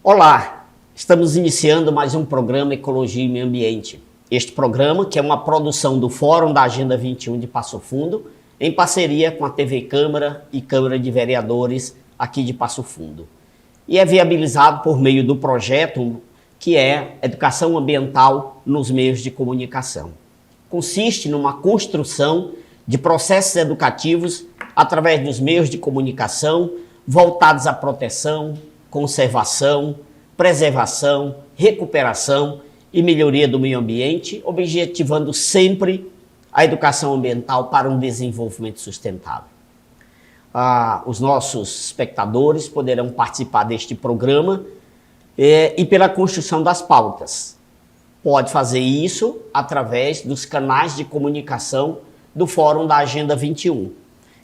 Olá, estamos iniciando mais um programa Ecologia e Meio Ambiente. Este programa, que é uma produção do Fórum da Agenda 21 de Passo Fundo, em parceria com a TV Câmara e Câmara de Vereadores aqui de Passo Fundo. E é viabilizado por meio do projeto que é Educação Ambiental nos Meios de Comunicação. Consiste numa construção de processos educativos através dos meios de comunicação voltados à proteção, conservação, preservação, recuperação e melhoria do meio ambiente, objetivando sempre a educação ambiental para um desenvolvimento sustentável. Os nossos espectadores poderão participar deste programa e pela construção das pautas. Pode fazer isso através dos canais de comunicação do Fórum da Agenda 21,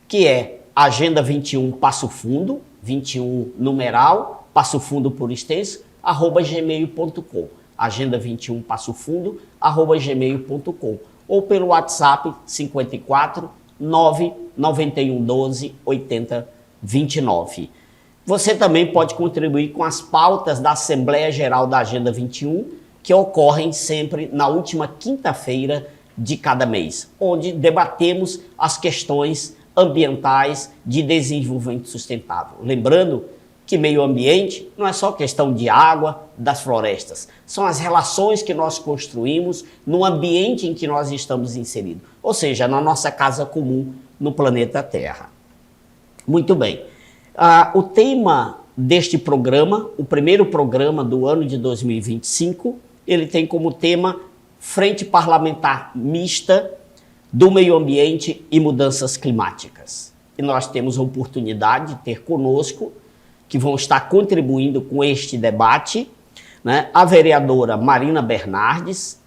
que é Agenda 21 Passo Fundo, 21 numeral, Passo Fundo por extenso, @gmail.com. Agenda 21 Passo Fundo, @gmail.com. Ou pelo WhatsApp 54 991 12 80 29. Você também pode contribuir com as pautas da Assembleia Geral da Agenda 21, que ocorrem sempre na última quinta-feira de cada mês, onde debatemos as questões ambientais de desenvolvimento sustentável. Lembrando que meio ambiente não é só questão de água, das florestas, são as relações que nós construímos no ambiente em que nós estamos inseridos, ou seja, na nossa casa comum no planeta Terra. Muito bem, o tema deste programa, o primeiro programa do ano de 2025, ele tem como tema Frente Parlamentar Mista do Meio Ambiente e Mudanças Climáticas. E nós temos a oportunidade de ter conosco, que vão estar contribuindo com este debate, né, a vereadora Marina Bernardes,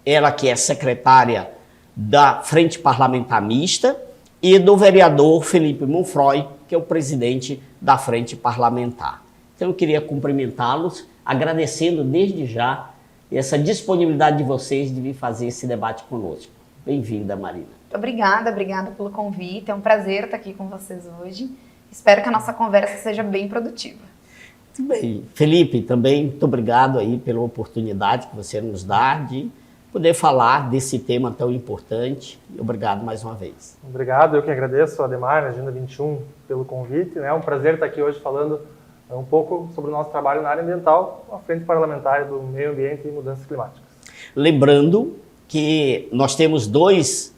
ela que é secretária da Frente Parlamentar Mista, e do vereador Felipe Monfroy, que é o presidente da Frente Parlamentar. Então eu queria cumprimentá-los, agradecendo desde já essa disponibilidade de vocês de vir fazer esse debate conosco. Bem-vinda, Marina. Obrigada pelo convite. É um prazer estar aqui com vocês hoje. Espero que a nossa conversa seja bem produtiva. Muito bem. Felipe, também muito obrigado aí pela oportunidade que você nos dá de poder falar desse tema tão importante. Obrigado mais uma vez. Obrigado, eu que agradeço, Ademar, Agenda 21, pelo convite. É um prazer estar aqui hoje falando um pouco sobre o nosso trabalho na área ambiental, a Frente Parlamentar do Meio Ambiente e Mudanças Climáticas. Lembrando que nós temos dois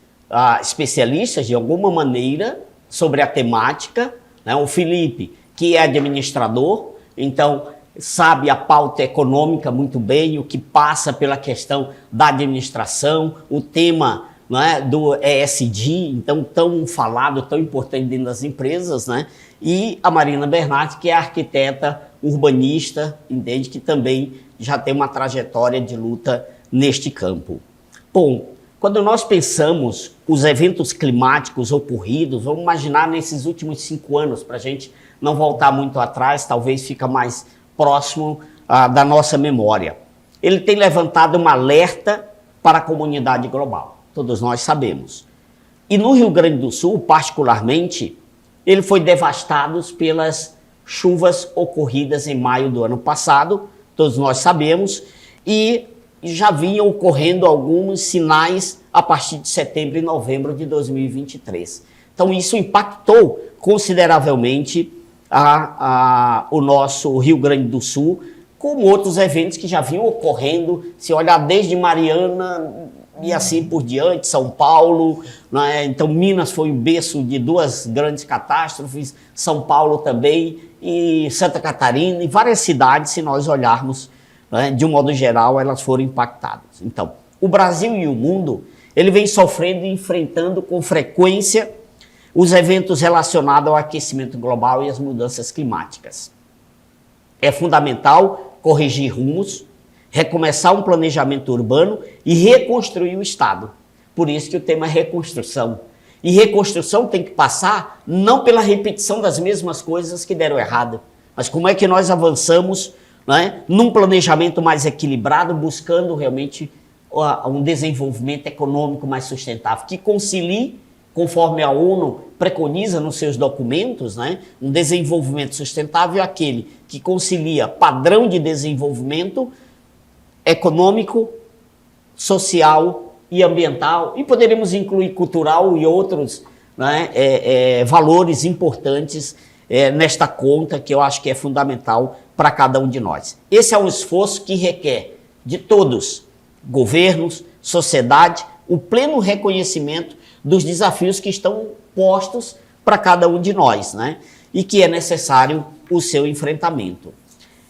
especialistas, de alguma maneira, sobre a temática, né? O Felipe, que é administrador, então sabe a pauta econômica muito bem, o que passa pela questão da administração, o tema, né, do ESG, então tão falado, tão importante dentro das empresas, né? E a Marina Bernardes, que é arquiteta urbanista, entende, que também já tem uma trajetória de luta neste campo. Bom, quando nós pensamos os eventos climáticos ocorridos, vamos imaginar nesses últimos 5 anos, para a gente não voltar muito atrás, talvez fica mais próximo da nossa memória. Ele tem levantado um alerta para a comunidade global, todos nós sabemos. E no Rio Grande do Sul, particularmente, ele foi devastado pelas chuvas ocorridas em maio do ano passado, todos nós sabemos, e já vinham ocorrendo alguns sinais a partir de setembro e novembro de 2023. Então isso impactou consideravelmente o nosso Rio Grande do Sul, como outros eventos que já vinham ocorrendo, se olhar desde Mariana e assim por diante, São Paulo, né? Então Minas foi o berço de 2 grandes catástrofes, São Paulo também, e Santa Catarina, e várias cidades, se nós olharmos, né, de um modo geral, elas foram impactadas. Então, o Brasil e o mundo, ele vem sofrendo e enfrentando com frequência os eventos relacionados ao aquecimento global e às mudanças climáticas. É fundamental corrigir rumos, recomeçar um planejamento urbano e reconstruir o Estado. Por isso que o tema é reconstrução. E reconstrução tem que passar não pela repetição das mesmas coisas que deram errado, mas como é que nós avançamos, né, num planejamento mais equilibrado, buscando realmente um desenvolvimento econômico mais sustentável, que concilie conforme a ONU preconiza nos seus documentos, né? Um desenvolvimento sustentável é aquele que concilia padrão de desenvolvimento econômico, social e ambiental, e poderíamos incluir cultural e outros, né, valores importantes nesta conta, que eu acho que é fundamental para cada um de nós. Esse é um esforço que requer de todos, governos, sociedade, o pleno reconhecimento dos desafios que estão postos para cada um de nós, né? E que é necessário o seu enfrentamento.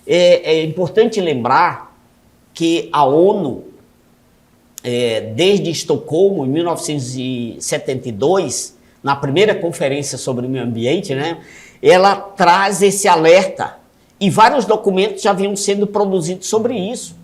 É importante lembrar que a ONU, desde Estocolmo, em 1972, na primeira conferência sobre o meio ambiente, né, ela traz esse alerta, e vários documentos já vinham sendo produzidos sobre isso.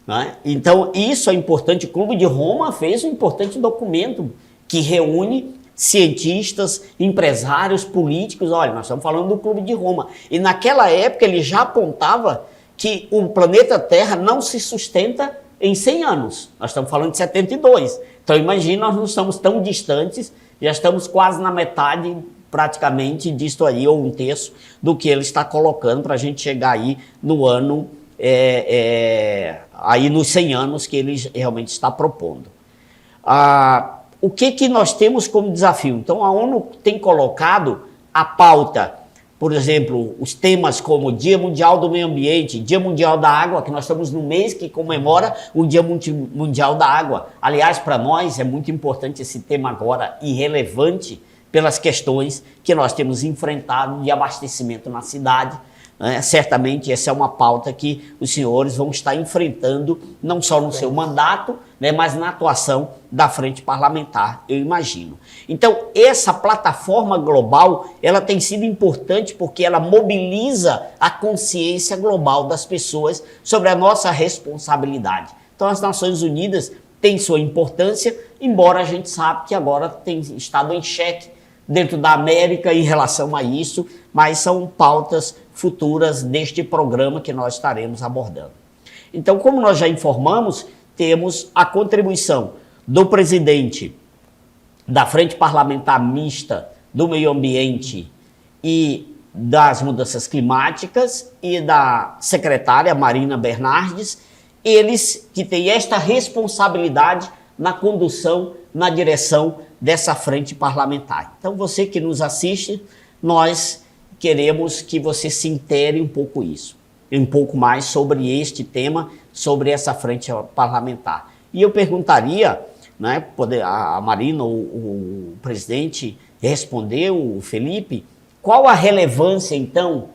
Né? Então, isso é importante. O Clube de Roma fez um importante documento que reúne cientistas, empresários, políticos. Olha, nós estamos falando do Clube de Roma. E naquela época ele já apontava que o planeta Terra não se sustenta em 100 anos. Nós estamos falando de 72. Então imagina, nós não estamos tão distantes, já estamos quase na metade praticamente disto aí, ou um terço do que ele está colocando para a gente chegar aí no ano, aí nos 100 anos que ele realmente está propondo. O que nós temos como desafio? Então a ONU tem colocado a pauta, por exemplo, os temas como Dia Mundial do Meio Ambiente, Dia Mundial da Água, que nós estamos no mês que comemora o Dia Mundial da Água. Aliás, para nós é muito importante esse tema agora e relevante pelas questões que nós temos enfrentado de abastecimento na cidade. Certamente essa é uma pauta que os senhores vão estar enfrentando, não só no seu mandato, né, mas na atuação da frente parlamentar, eu imagino. Então, essa plataforma global, ela tem sido importante porque ela mobiliza a consciência global das pessoas sobre a nossa responsabilidade. Então, as Nações Unidas têm sua importância, embora a gente sabe que agora tem estado em xeque dentro da América em relação a isso, mas são pautas futuras deste programa que nós estaremos abordando. Então, como nós já informamos, temos a contribuição do presidente da Frente Parlamentar Mista do Meio Ambiente e das Mudanças Climáticas e da secretária Marina Bernardes, eles que têm esta responsabilidade na condução, na direção dessa frente parlamentar. Então, você que nos assiste, nós queremos que você se intere um pouco mais sobre este tema, sobre essa frente parlamentar. E eu perguntaria, né, a Marina, o presidente, respondeu, o Felipe, qual a relevância, então,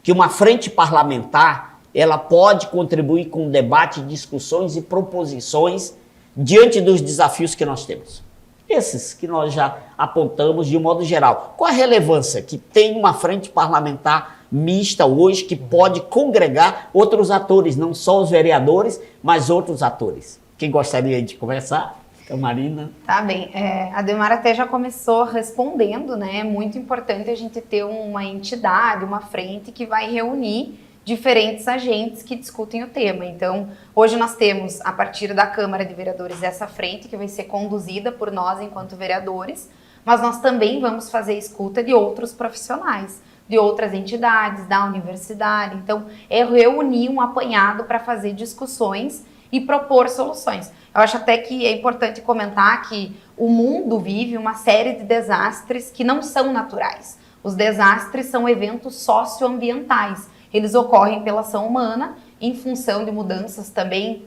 que uma frente parlamentar ela pode contribuir com o debate, discussões e proposições diante dos desafios que nós temos? Esses que nós já apontamos de um modo geral. Qual a relevância que tem uma frente parlamentar mista hoje que pode congregar outros atores, não só os vereadores, mas outros atores? Quem gostaria de conversar? A Marina. Tá bem. A Demara até já começou respondendo, né? É muito importante a gente ter uma entidade, uma frente que vai reunir diferentes agentes que discutem o tema. Então, hoje nós temos, a partir da Câmara de Vereadores, essa frente que vai ser conduzida por nós enquanto vereadores, mas nós também vamos fazer escuta de outros profissionais, de outras entidades, da universidade. Então, é reunir um apanhado para fazer discussões e propor soluções. Eu acho até que é importante comentar que o mundo vive uma série de desastres que não são naturais. Os desastres são eventos socioambientais. Eles ocorrem pela ação humana, em função de mudanças também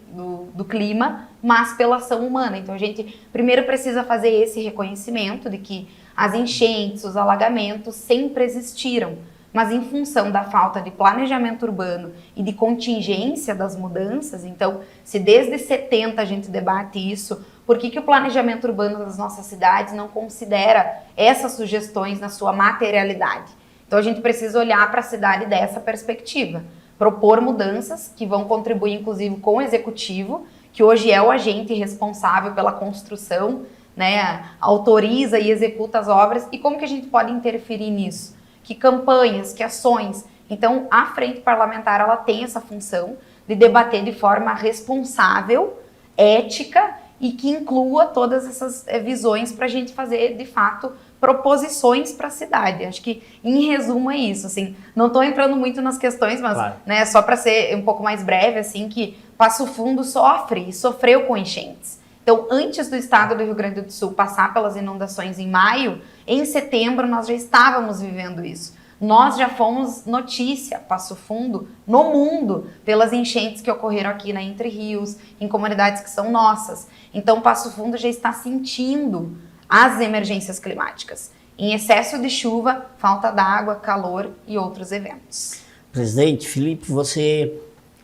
do clima, mas pela ação humana. Então a gente primeiro precisa fazer esse reconhecimento de que as enchentes, os alagamentos sempre existiram, mas em função da falta de planejamento urbano e de contingência das mudanças, então se desde 70 a gente debate isso, por que o planejamento urbano das nossas cidades não considera essas sugestões na sua materialidade? Então a gente precisa olhar para a cidade dessa perspectiva, propor mudanças que vão contribuir inclusive com o executivo, que hoje é o agente responsável pela construção, né, autoriza e executa as obras, e como que a gente pode interferir nisso? Que campanhas, que ações? Então a frente parlamentar ela tem essa função de debater de forma responsável, ética e que inclua todas essas visões para a gente fazer, de fato, proposições para a cidade. Acho que, em resumo, é isso. Assim, não estou entrando muito nas questões, mas claro, né, só para ser um pouco mais breve, assim, que Passo Fundo sofre e sofreu com enchentes. Então, antes do estado do Rio Grande do Sul passar pelas inundações em maio, em setembro nós já estávamos vivendo isso. Nós já fomos notícia, Passo Fundo, no mundo, pelas enchentes que ocorreram aqui na Entre Rios, em comunidades que são nossas. Então, Passo Fundo já está sentindo as emergências climáticas, em excesso de chuva, falta d'água, calor e outros eventos. Presidente Felipe, você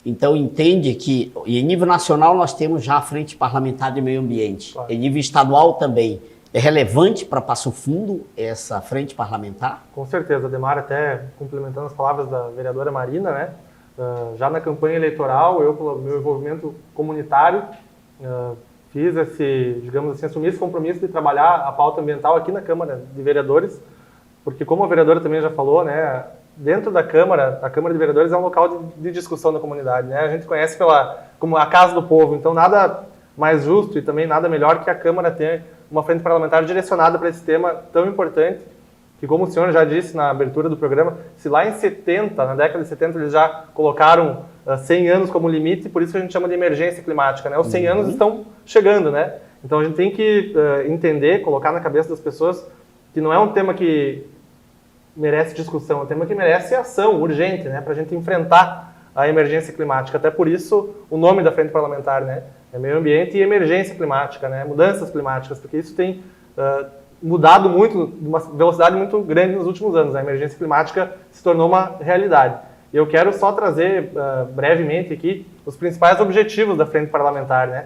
então entende que em nível nacional nós temos já a Frente Parlamentar de Meio Ambiente, claro, em nível estadual também. É relevante para Passo Fundo essa frente parlamentar? Com certeza, Ademar, até complementando as palavras da vereadora Marina, né? Já na campanha eleitoral, eu, pelo meu envolvimento comunitário, fiz assumi esse compromisso de trabalhar a pauta ambiental aqui na Câmara de Vereadores, porque como a vereadora também já falou, né? Dentro da Câmara, a Câmara de Vereadores é um local de discussão da comunidade, né? A gente conhece como a Casa do Povo, então nada mais justo e também nada melhor que a Câmara ter uma frente parlamentar direcionada para esse tema tão importante, que como o senhor já disse na abertura do programa, se lá na década de 70, eles já colocaram 100 anos como limite, por isso que a gente chama de emergência climática, né? Os 100 anos estão chegando, né? Então a gente tem que entender, colocar na cabeça das pessoas que não é um tema que merece discussão, é um tema que merece ação urgente, né? Para a gente enfrentar a emergência climática. Até por isso o nome da frente parlamentar, né? É meio ambiente e emergência climática, né? Mudanças climáticas, porque isso tem mudado muito, de uma velocidade muito grande nos últimos anos. A emergência climática se tornou uma realidade. E eu quero só trazer brevemente aqui os principais objetivos da frente parlamentar, né?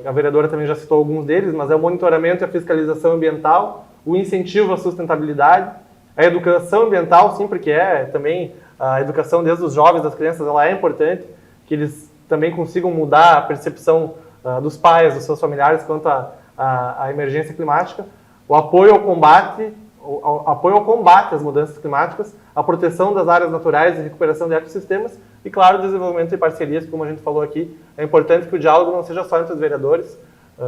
A vereadora também já citou alguns deles, mas é o monitoramento e a fiscalização ambiental, o incentivo à sustentabilidade, a educação ambiental, sim, porque também a educação desde os jovens, das crianças, ela é importante, que eles também consigam mudar a percepção dos pais, dos seus familiares quanto à emergência climática, o apoio ao combate às mudanças climáticas, a proteção das áreas naturais e recuperação de ecossistemas e, claro, o desenvolvimento de parcerias, como a gente falou aqui. É importante que o diálogo não seja só entre os vereadores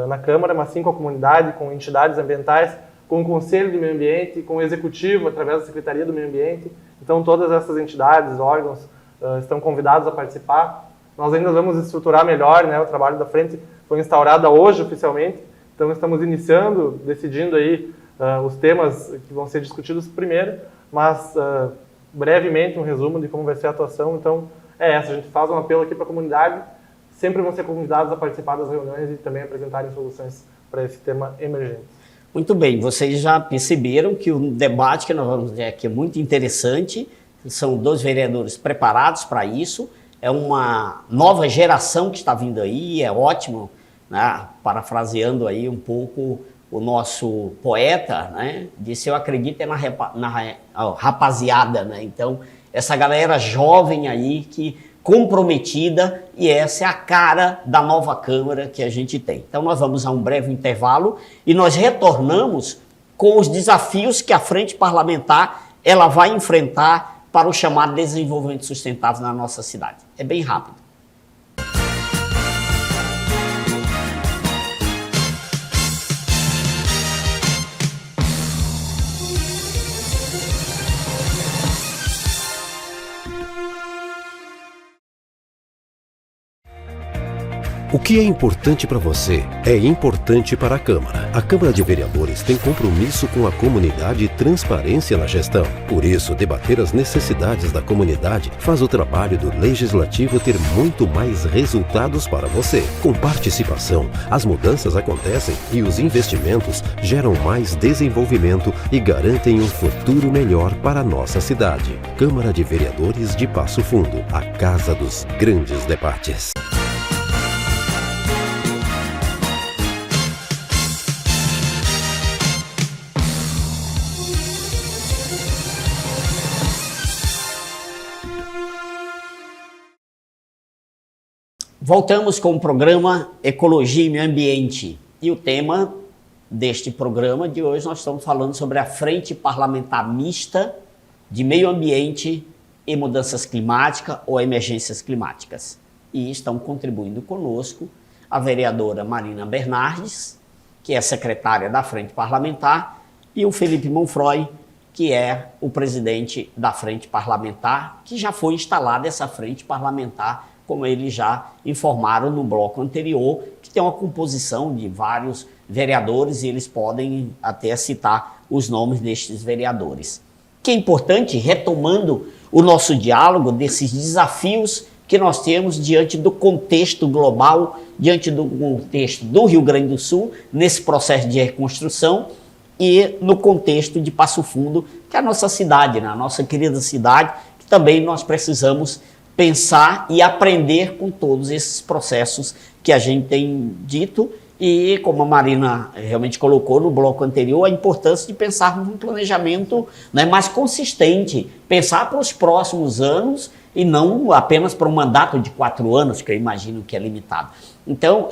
na Câmara, mas sim com a comunidade, com entidades ambientais, com o Conselho de Meio Ambiente, com o Executivo, através da Secretaria do Meio Ambiente. Então, todas essas entidades, órgãos, estão convidados a participar. Nós ainda vamos estruturar melhor, né? O trabalho da frente foi instaurada hoje oficialmente, então estamos iniciando, decidindo aí os temas que vão ser discutidos primeiro, mas brevemente um resumo de como vai ser a atuação. Então a gente faz um apelo aqui para a comunidade, sempre vão ser convidados a participar das reuniões e também apresentarem soluções para esse tema emergente. Muito bem, vocês já perceberam que o debate que nós vamos ter aqui é muito interessante, são 2 vereadores preparados para isso. É uma nova geração que está vindo aí, é ótimo, né? Parafraseando aí um pouco o nosso poeta, né? Disse, eu acredito na rapaziada, né? Então, essa galera jovem aí, comprometida, e essa é a cara da nova Câmara que a gente tem. Então, nós vamos a um breve intervalo e nós retornamos com os desafios que a Frente Parlamentar ela vai enfrentar para o chamado desenvolvimento sustentável na nossa cidade. É bem rápido. O que é importante para você é importante para a Câmara. A Câmara de Vereadores tem compromisso com a comunidade e transparência na gestão. Por isso, debater as necessidades da comunidade faz o trabalho do Legislativo ter muito mais resultados para você. Com participação, as mudanças acontecem e os investimentos geram mais desenvolvimento e garantem um futuro melhor para a nossa cidade. Câmara de Vereadores de Passo Fundo, a casa dos grandes debates. Voltamos com o programa Ecologia e Meio Ambiente. E o tema deste programa de hoje nós estamos falando sobre a Frente Parlamentar Mista de Meio Ambiente e Mudanças Climáticas ou Emergências Climáticas. E estão contribuindo conosco a vereadora Marina Bernardes, que é secretária da Frente Parlamentar, e o Felipe Monfroy, que é o presidente da Frente Parlamentar, que já foi instalada essa Frente Parlamentar, como eles já informaram no bloco anterior, que tem uma composição de vários vereadores e eles podem até citar os nomes destes vereadores. O que é importante, retomando o nosso diálogo desses desafios que nós temos diante do contexto global, diante do contexto do Rio Grande do Sul, nesse processo de reconstrução, e no contexto de Passo Fundo, que é a nossa cidade, né? A nossa querida cidade, que também nós precisamos pensar e aprender com todos esses processos que a gente tem dito e, como a Marina realmente colocou no bloco anterior, a importância de pensarmos num planejamento, né, mais consistente, pensar para os próximos anos e não apenas para um mandato de 4 anos, que eu imagino que é limitado. Então,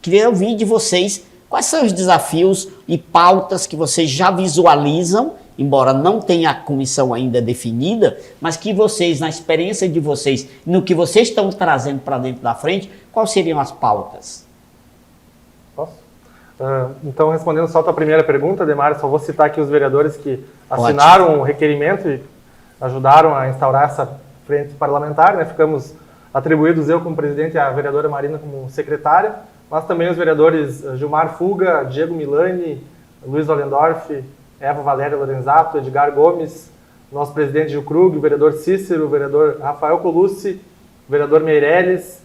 queria ouvir de vocês quais são os desafios e pautas que vocês já visualizam, embora não tenha a comissão ainda definida, mas que vocês, na experiência de vocês, no que vocês estão trazendo para dentro da frente, quais seriam as pautas? Posso? Então, respondendo só a tua primeira pergunta, Demar, só vou citar aqui os vereadores que assinaram o requerimento e ajudaram a instaurar essa frente parlamentar, né? Ficamos atribuídos, eu como presidente e a vereadora Marina como secretária, mas também os vereadores Gilmar Fuga, Diego Milani, Luiz Ollendorf, Eva Valéria Lorenzato, Edgar Gomes, nosso presidente Gil Krug, o vereador Cícero, o vereador Rafael Colucci, o vereador Meirelles,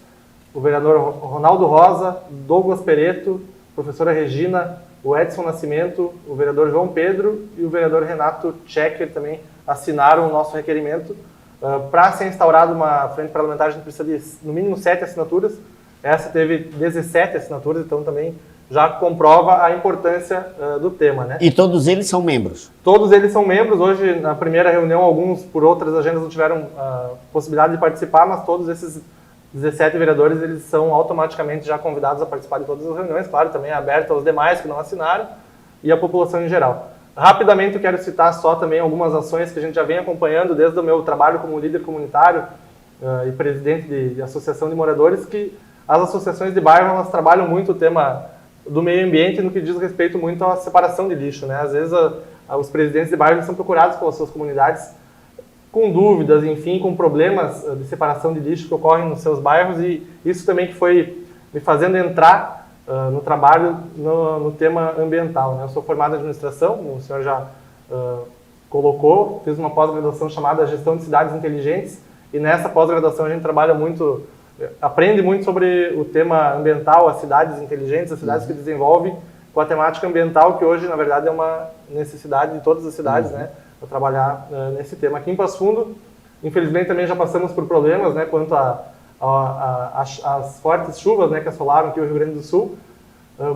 o vereador Ronaldo Rosa, Douglas Pereto, a professora Regina, o Edson Nascimento, o vereador João Pedro e o vereador Renato Checker também assinaram o nosso requerimento. Para ser instaurada uma frente parlamentar, a gente precisa de no mínimo 7 assinaturas. Essa teve 17 assinaturas, então também já comprova a importância do tema, né? E todos eles são membros? Todos eles são membros. Hoje, na primeira reunião, alguns por outras agendas não tiveram possibilidade de participar, mas todos esses 17 vereadores, eles são automaticamente já convidados a participar de todas as reuniões. Claro, também é aberto aos demais que não assinaram e à população em geral. Rapidamente, eu quero citar só também algumas ações que a gente já vem acompanhando desde o meu trabalho como líder comunitário e presidente de associação de moradores, que as associações de bairro, elas trabalham muito o tema do meio ambiente no que diz respeito muito à separação de lixo, né? Às vezes os presidentes de bairro são procurados pelas suas comunidades com dúvidas, enfim, com problemas de separação de lixo que ocorrem nos seus bairros, e isso também que foi me fazendo entrar no trabalho no tema ambiental, né? Eu sou formado em administração, como o senhor já colocou, fiz uma pós-graduação chamada Gestão de Cidades Inteligentes, e nessa pós-graduação a gente trabalha muito, aprende muito sobre o tema ambiental, as cidades inteligentes, as cidades que desenvolvem com a temática ambiental, que hoje, na verdade, é uma necessidade de todas as cidades, né, para trabalhar nesse tema. Aqui em Passo Fundo, infelizmente, também já passamos por problemas, né, quanto às fortes chuvas, né, que assolaram aqui o Rio Grande do Sul,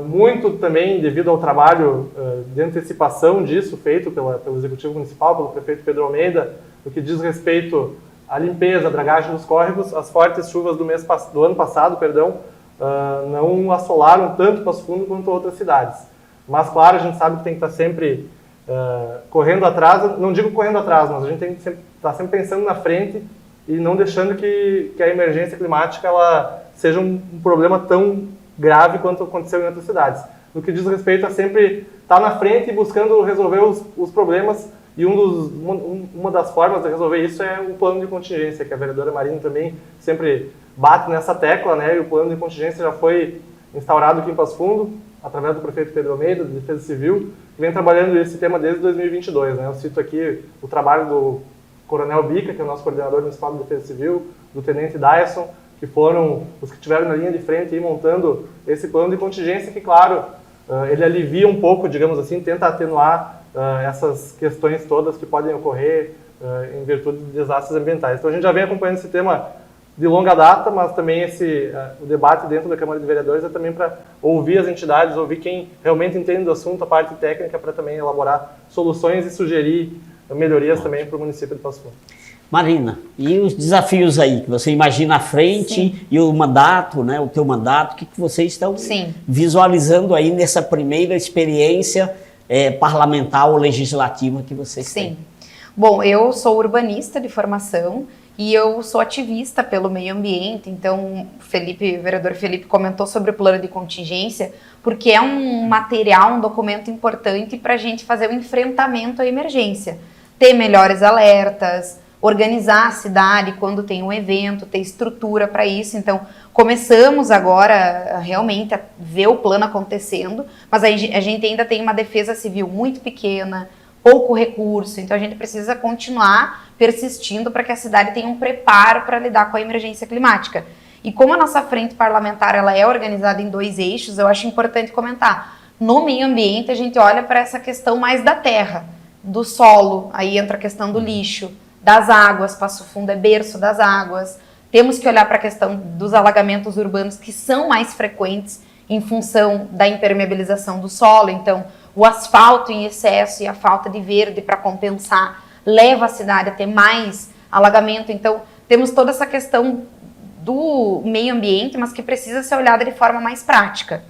muito também devido ao trabalho de antecipação disso, feito pelo Executivo Municipal, pelo prefeito Pedro Almeida, no que diz respeito à limpeza, à dragagem dos córregos. As fortes chuvas do ano passado, não assolaram tanto Passo Fundo quanto outras cidades. Mas, claro, a gente sabe que tem que estar sempre correndo atrás, não digo correndo atrás, mas a gente tem que estar sempre pensando na frente e não deixando que a emergência climática ela seja um problema tão grave quanto aconteceu em outras cidades. No que diz respeito a sempre estar na frente e buscando resolver os problemas, e uma das formas de resolver isso é o plano de contingência, que a vereadora Marina também sempre bate nessa tecla, né? E o plano de contingência já foi instaurado aqui em Passo Fundo, através do prefeito Pedro Almeida, da Defesa Civil, que vem trabalhando esse tema desde 2022, né? Eu cito aqui o trabalho do Coronel Bica, que é o nosso coordenador municipal de Defesa Civil, do Tenente Dyson, que foram os que estiveram na linha de frente aí montando esse plano de contingência, que, claro, ele alivia um pouco, digamos assim, tenta atenuar essas questões todas que podem ocorrer em virtude de desastres ambientais. Então a gente já vem acompanhando esse tema de longa data, mas também o debate dentro da Câmara de Vereadores é também para ouvir as entidades, ouvir quem realmente entende do assunto, a parte técnica, para também elaborar soluções e sugerir melhorias também para o município de Passo Fundo. Marina, e os desafios aí que você imagina à frente? Sim. E o mandato, né, o teu mandato, o que vocês estão visualizando aí nessa primeira experiência parlamentar ou legislativa que vocês têm? Bom, eu sou urbanista de formação e eu sou ativista pelo meio ambiente, então o vereador Felipe comentou sobre o plano de contingência, porque é um material, um documento importante para a gente fazer o enfrentamento à emergência, ter melhores alertas, organizar a cidade quando tem um evento, ter estrutura para isso. Então, começamos agora realmente a ver o plano acontecendo, mas aí a gente ainda tem uma defesa civil muito pequena, pouco recurso, então a gente precisa continuar persistindo para que a cidade tenha um preparo para lidar com a emergência climática. E como a nossa frente parlamentar ela é organizada em 2 eixos, eu acho importante comentar. No meio ambiente, a gente olha para essa questão mais da terra, do solo, aí entra a questão do lixo, das águas, Passo Fundo é berço das águas. Temos que olhar para a questão dos alagamentos urbanos, que são mais frequentes em função da impermeabilização do solo. Então, o asfalto em excesso e a falta de verde para compensar leva a cidade a ter mais alagamento. Então, temos toda essa questão do meio ambiente, mas que precisa ser olhada de forma mais prática.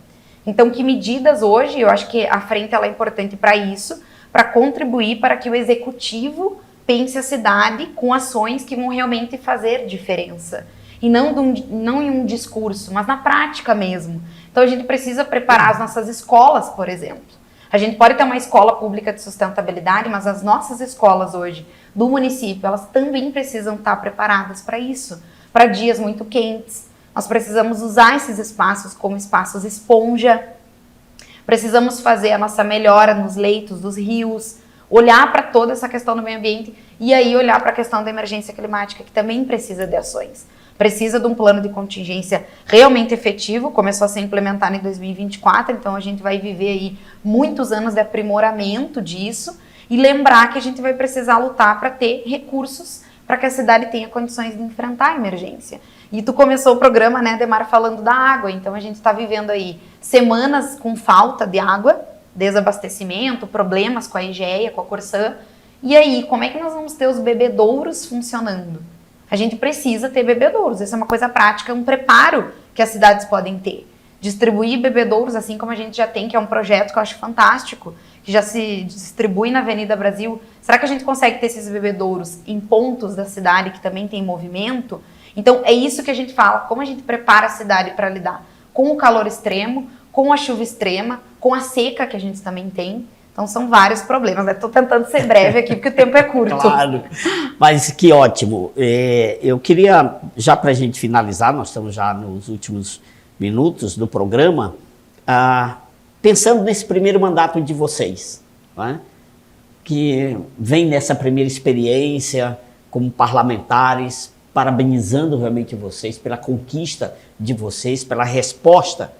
Então, que medidas hoje, eu acho que a frente ela é importante para isso, para contribuir para que o executivo pense a cidade com ações que vão realmente fazer diferença. E não em um discurso, mas na prática mesmo. Então, a gente precisa preparar as nossas escolas, por exemplo. A gente pode ter uma escola pública de sustentabilidade, mas as nossas escolas hoje do município, elas também precisam estar preparadas para isso, para dias muito quentes. Nós precisamos usar esses espaços como espaços esponja. Precisamos fazer a nossa melhora nos leitos dos rios, olhar para toda essa questão do meio ambiente e aí olhar para a questão da emergência climática, que também precisa de ações. Precisa de um plano de contingência realmente efetivo, começou a ser implementado em 2024, então a gente vai viver aí muitos anos de aprimoramento disso e lembrar que a gente vai precisar lutar para ter recursos para que a cidade tenha condições de enfrentar a emergência. E tu começou o programa, né, Ademar, falando da água, então a gente está vivendo aí semanas com falta de água, desabastecimento, problemas com a EGEA, com a Corsã, e aí, como é que nós vamos ter os bebedouros funcionando? A gente precisa ter bebedouros, isso é uma coisa prática, um preparo que as cidades podem ter. Distribuir bebedouros, assim como a gente já tem, que é um projeto que eu acho fantástico, que já se distribui na Avenida Brasil. Será que a gente consegue ter esses bebedouros em pontos da cidade que também tem movimento? Então, é isso que a gente fala, como a gente prepara a cidade para lidar com o calor extremo, com a chuva extrema, com a seca que a gente também tem. Então, são vários problemas. Estou tentando ser breve aqui, porque o tempo é curto. Claro, mas que ótimo. Eu queria, já para a gente finalizar, nós estamos já nos últimos minutos do programa, pensando nesse primeiro mandato de vocês, né, que vem nessa primeira experiência como parlamentares, parabenizando realmente vocês pela conquista de vocês, pela resposta,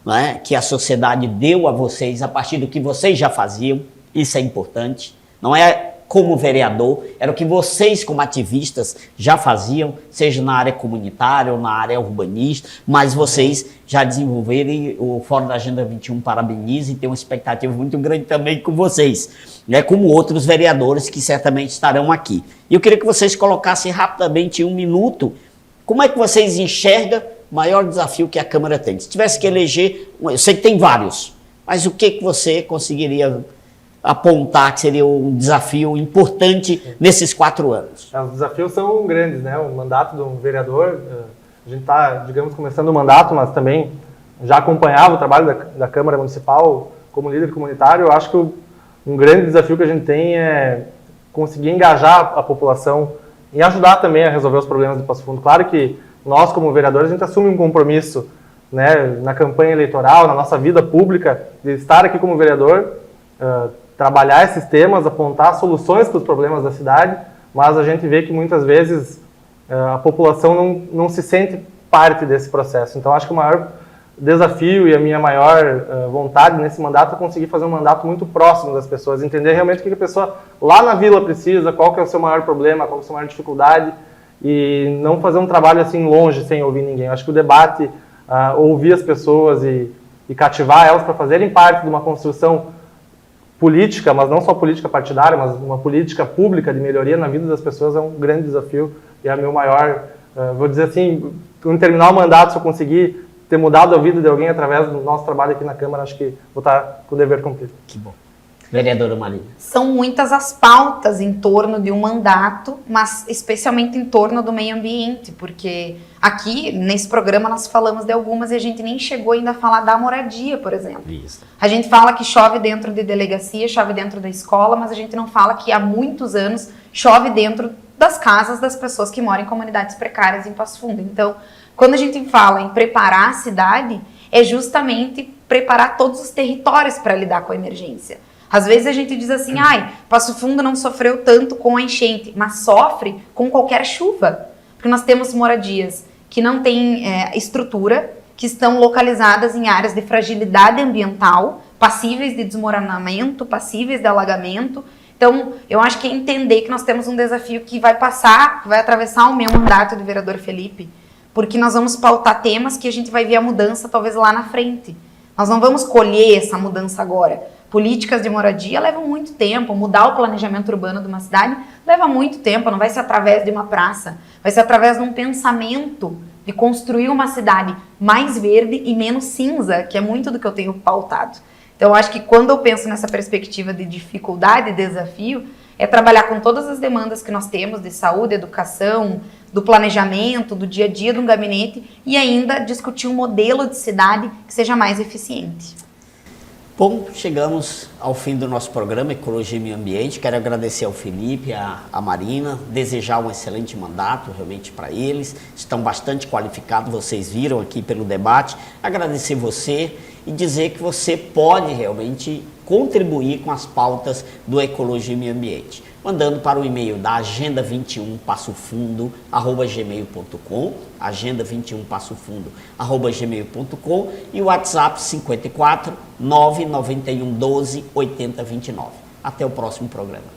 né, que a sociedade deu a vocês a partir do que vocês já faziam. Isso é importante. Não é como vereador, era o que vocês como ativistas já faziam, seja na área comunitária ou na área urbanista, mas vocês já desenvolveram e o Fórum da Agenda 21 parabeniza e tem uma expectativa muito grande também com vocês, né, como outros vereadores que certamente estarão aqui. E eu queria que vocês colocassem rapidamente em 1 minuto como é que vocês enxergam o maior desafio que a Câmara tem. Se tivesse que eleger, eu sei que tem vários, mas o que você conseguiria apontar que seria um desafio importante nesses 4 anos? Os desafios são grandes, né? O mandato de um vereador, a gente está, digamos, começando o mandato, mas também já acompanhava o trabalho da Câmara Municipal como líder comunitário. Eu acho que um grande desafio que a gente tem é conseguir engajar a população e ajudar também a resolver os problemas do Passo Fundo. Claro que nós, como vereadores, a gente assume um compromisso, né, na campanha eleitoral, na nossa vida pública, de estar aqui como vereador, trabalhar esses temas, apontar soluções para os problemas da cidade, mas a gente vê que muitas vezes a população não se sente parte desse processo. Então, acho que o maior desafio e a minha maior vontade nesse mandato é conseguir fazer um mandato muito próximo das pessoas, entender realmente o que a pessoa lá na vila precisa, qual que é o seu maior problema, qual que é a sua maior dificuldade, e não fazer um trabalho assim longe, sem ouvir ninguém. Eu acho que o debate, ouvir as pessoas e cativar elas para fazerem parte de uma construção política, mas não só política partidária, mas uma política pública de melhoria na vida das pessoas é um grande desafio e é o meu maior, vou dizer assim, quando terminar o mandato, se eu conseguir ter mudado a vida de alguém através do nosso trabalho aqui na Câmara, acho que vou estar com o dever cumprido. Que bom. Vereadora Marina. São muitas as pautas em torno de um mandato, mas especialmente em torno do meio ambiente, porque aqui, nesse programa, nós falamos de algumas e a gente nem chegou ainda a falar da moradia, por exemplo. Isso. A gente fala que chove dentro de delegacia, chove dentro da escola, mas a gente não fala que há muitos anos chove dentro das casas das pessoas que moram em comunidades precárias em Passo Fundo. Então, quando a gente fala em preparar a cidade, é justamente preparar todos os territórios para lidar com a emergência. Às vezes a gente diz assim, Passo Fundo não sofreu tanto com a enchente, mas sofre com qualquer chuva. Porque nós temos moradias que não têm estrutura, que estão localizadas em áreas de fragilidade ambiental, passíveis de desmoronamento, passíveis de alagamento. Então, eu acho que é entender que nós temos um desafio que vai atravessar o meu mandato de vereador Felipe, porque nós vamos pautar temas que a gente vai ver a mudança talvez lá na frente. Nós não vamos colher essa mudança agora. Políticas de moradia levam muito tempo, mudar o planejamento urbano de uma cidade leva muito tempo, não vai ser através de uma praça, vai ser através de um pensamento de construir uma cidade mais verde e menos cinza, que é muito do que eu tenho pautado. Então, eu acho que quando eu penso nessa perspectiva de dificuldade e desafio, é trabalhar com todas as demandas que nós temos de saúde, educação, do planejamento, do dia a dia de um gabinete e ainda discutir um modelo de cidade que seja mais eficiente. Bom, chegamos ao fim do nosso programa Ecologia e Meio Ambiente. Quero agradecer ao Felipe, à Marina, desejar um excelente mandato realmente para eles. Estão bastante qualificados, vocês viram aqui pelo debate. Agradecer você e dizer que você pode realmente contribuir com as pautas do Ecologia e Meio Ambiente, mandando para o e-mail da Agenda 21 passofundo@gmail.com, Agenda 21 passofundo@gmail.com e o WhatsApp 54 991 12 80 29. Até o próximo programa.